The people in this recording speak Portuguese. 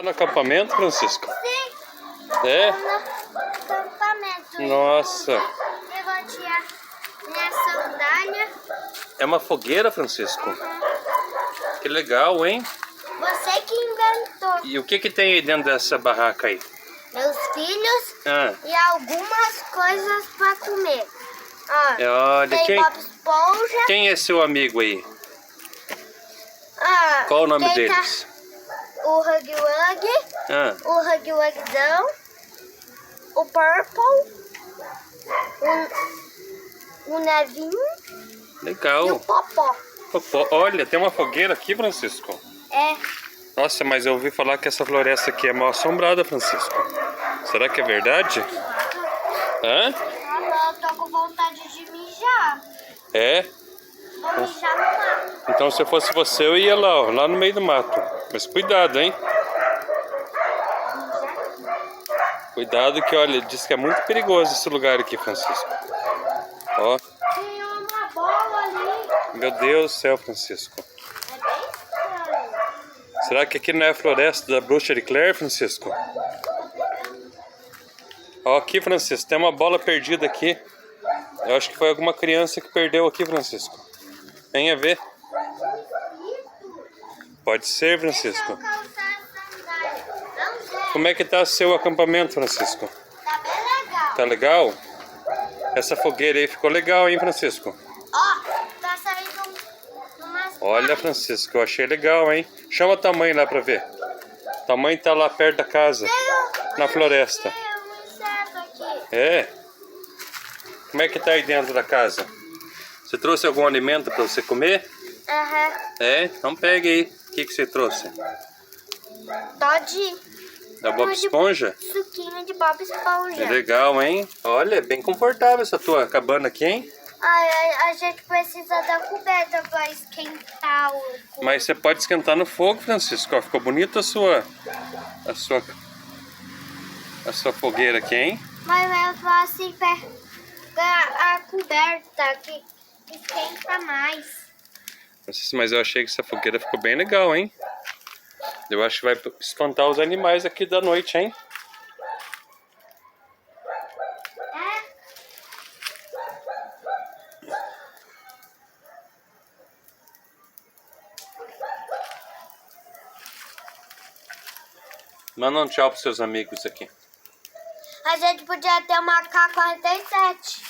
Tá no acampamento, Francisco? Sim. É? No acampamento. Nossa. Eu vou tirar minha sandália. É uma fogueira, Francisco? Uhum. Que legal, hein? Você que inventou. E o que que tem aí dentro dessa barraca aí? Meus filhos Ah, e algumas coisas pra comer. olha, Tem quem, Bob Esponja. quem é seu amigo aí? Ah, Qual o nome quem deles? O Hug Wug. Ah, O Hug Wugzão. O Purple. O Nevinho. E o legal. Popó. Olha, tem uma fogueira aqui, Francisco. É. Nossa, mas eu ouvi falar que essa floresta aqui é mal assombrada, Francisco. Será que é verdade? Hã? Eu tô com vontade de mijar. É? Vou mijar no mato. Então se eu fosse você eu ia lá, ó, lá no meio do mato. Mas cuidado, hein? Cuidado que, olha, diz que é muito perigoso esse lugar aqui, Francisco. Ó, Tem uma bola ali. meu Deus do céu, Francisco. É bem estranho. Será que aqui não é a floresta da Bruxa de Claire, Francisco? Ó, aqui, Francisco, tem uma bola perdida aqui. Eu acho que foi alguma criança que perdeu aqui, Francisco. Venha ver. Pode ser, Francisco. Deixa eu calçar a sandália. Não, Zé. Como é que tá seu acampamento, Francisco? Tá bem legal. Tá legal? Essa fogueira aí ficou legal, hein, Francisco? Ó, tá saindo umas Olha, carnes. Francisco, eu achei legal, hein? Chama a tua mãe lá pra ver. Tua mãe tá lá perto da casa, na floresta. Tem um inseto aqui. É? Como é que tá aí dentro da casa? Você trouxe algum alimento pra você comer? Aham. É? Então pegue aí. O que que você trouxe? Toddy. Da Bob Esponja? Suquinho de Bob Esponja. É legal, hein? Olha, é bem confortável essa tua cabana aqui, hein? A gente precisa da coberta pra esquentar o corpo. Mas você pode esquentar no fogo, Francisco. Ó, ficou bonita a sua fogueira aqui, hein? Mas eu falo assim, pega a coberta que esquenta mais. Francisco, mas eu achei que essa fogueira ficou bem legal, hein? Eu acho que vai espantar os animais aqui da noite, hein? É? Manda um tchau pros seus amigos aqui. A gente podia ter uma K-47.